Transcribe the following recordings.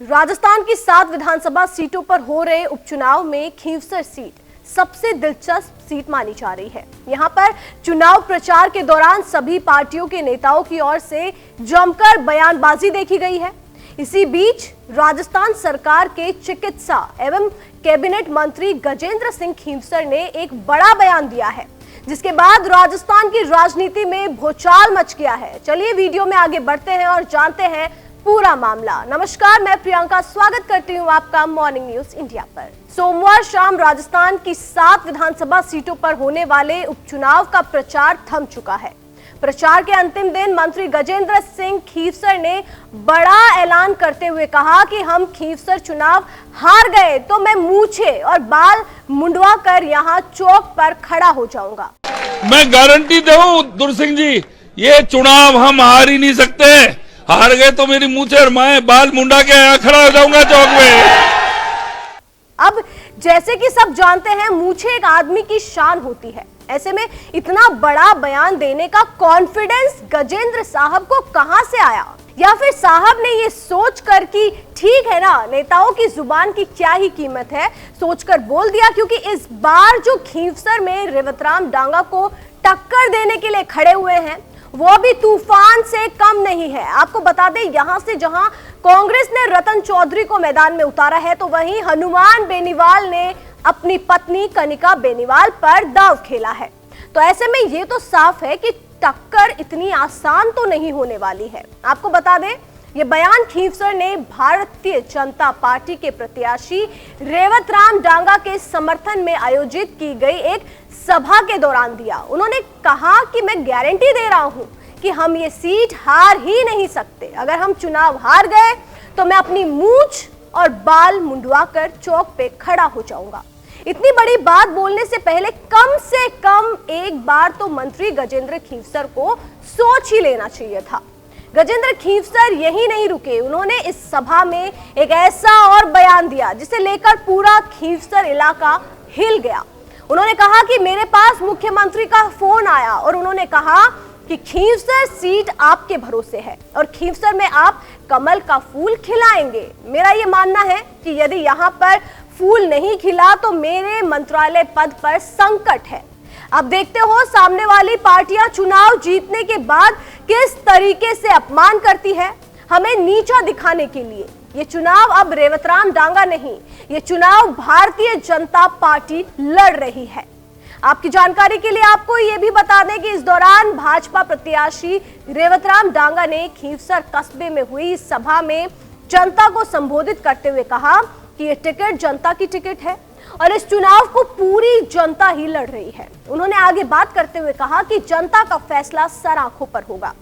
राजस्थान की 7 विधानसभा सीटों पर हो रहे उपचुनाव में खींवसर सीट सबसे दिलचस्प सीट मानी जा रही है। यहां पर चुनाव प्रचार के दौरान सभी पार्टियों के नेताओं की ओर से जमकर बयानबाजी देखी गई है। इसी बीच राजस्थान सरकार के चिकित्सा एवं कैबिनेट मंत्री गजेंद्र सिंह खींवसर ने एक बड़ा बयान दिया है, जिसके बाद राजस्थान की राजनीति में भूचाल मच गया है। चलिए वीडियो में आगे बढ़ते हैं और जानते हैं पूरा मामला। नमस्कार, मैं प्रियंका स्वागत करती हूं आपका मॉर्निंग न्यूज इंडिया पर। सोमवार शाम राजस्थान की 7 विधानसभा सीटों पर होने वाले उपचुनाव का प्रचार थम चुका है। प्रचार के अंतिम दिन मंत्री गजेंद्र सिंह खींवसर ने बड़ा ऐलान करते हुए कहा कि हम खींवसर चुनाव हार गए तो मैं मूछे और बाल मुंडवा कर यहाँ चौक पर खड़ा हो जाऊंगा। मैं गारंटी दूं दुर्सिंह जी, ये चुनाव हम हार ही नहीं सकते। हार गए तो मेरी मूछे और मैं बाल मुंडा के यहाँ खड़ा हो जाऊंगा चौक में। अब जैसे कि सब जानते हैं, मूछे एक आदमी की शान होती है। ऐसे में इतना बड़ा बयान देने का कॉन्फिडेंस गजेंद्र साहब को कहां से आया? या फिर साहब ने ये सोचकर कि ठीक है ना, नेताओं की जुबान की क्या ही कीमत है, सोचकर बोल दिया? क्योंकि इस बार जो खींवसर में रेवतराम डांगा को टक्कर देने के लिए खड़े हुए हैं, वो भी तूफान से कम नहीं है। आपको बता दें, यहां से जहां कांग्रेस ने रतन चौधरी को मैदान में उतारा है, तो वहीं हनुमान बेनीवाल ने अपनी पत्नी कनिका बेनीवाल पर दांव खेला है। तो ऐसे में ये तो साफ है कि टक्कर इतनी आसान तो नहीं होने वाली है। आपको बता दें, ये बयान खींवसर ने भारतीय जनता पार्टी के प्रत्याशी रेवतराम डांगा के समर्थन में आयोजित की गई एक सभा के दौरान दिया। उन्होंने कहा कि मैं गारंटी दे रहा हूं कि हम ये सीट हार ही नहीं सकते। अगर हम चुनाव हार गए तो मैं अपनी मूंछ और बाल मुंडवाकर चौक पे खड़ा हो जाऊंगा। इतनी बड़ी बात बोलने से पहले कम से कम एक बार तो मंत्री गजेंद्र खींवसर को सोच ही लेना चाहिए था। गजेंद्र खींवसर यही नहीं रुके, उन्होंने इस सभा में एक ऐसा और बयान दिया जिसे लेकर पूरा खींवसर इलाका हिल गया। उन्होंने कहा कि मेरे पास मुख्यमंत्री का फोन आया और उन्होंने कहा कि खींवसर सीट आपके भरोसे है और खींवसर में आप कमल का फूल खिलाएंगे। मेरा ये मानना है कि यदि यहाँ पर फूल नहीं खिला तो मेरे मंत्रालय पद पर संकट है। अब देखते हो सामने वाली पार्टियां चुनाव जीतने के बाद किस तरीके से अपमान करती है, हमें नीचा दिखाने के लिए। ये चुनाव अब रेवतराम डांगा नहीं, ये चुनाव भारतीय जनता पार्टी लड़ रही है। आपकी जानकारी के लिए आपको ये भी बता दें कि इस दौरान भाजपा प्रत्याशी रेवतराम डांगा ने खींवसर कस्बे में हुई सभा में जनता को संबोधित करते हुए कहा कि ये टिकट जनता की टिकट है और इस चुनाव को पूरी जनता ही लड़ रही है। उन्होंने आगे बात करते हुए कहा कि जनता का फैसला सर आंखों पर होगा।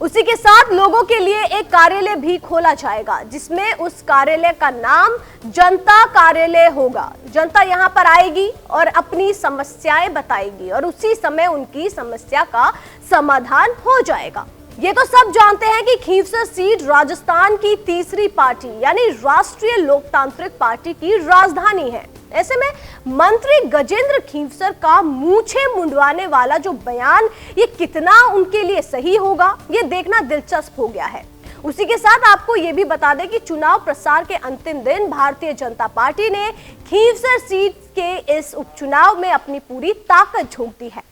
उसी के साथ लोगों के लिए एक कार्यालय भी खोला जाएगा, जिसमें उस कार्यालय का नाम जनता कार्यालय होगा। जनता यहां पर आएगी और अपनी समस्याएं बताएगी और उसी समय उनकी समस्या का समाधान हो जाएगा। ये तो सब जानते हैं कि खींवसर सीट राजस्थान की तीसरी पार्टी यानी राष्ट्रीय लोकतांत्रिक पार्टी की राजधानी है। ऐसे में मंत्री गजेंद्र खींवसर का मूछे मुंडवाने वाला जो बयान, ये कितना उनके लिए सही होगा, ये देखना दिलचस्प हो गया है। उसी के साथ आपको ये भी बता दें कि चुनाव प्रचार के अंतिम दिन भारतीय जनता पार्टी ने खींवसर सीट के इस उपचुनाव में अपनी पूरी ताकत झोंक दी है।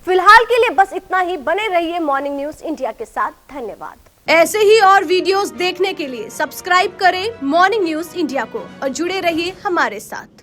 फिलहाल के लिए बस इतना ही। बने रहिए मॉर्निंग न्यूज इंडिया के साथ। धन्यवाद। ऐसे ही और वीडियोस देखने के लिए सब्सक्राइब करें मॉर्निंग न्यूज इंडिया को और जुड़े रहिए हमारे साथ।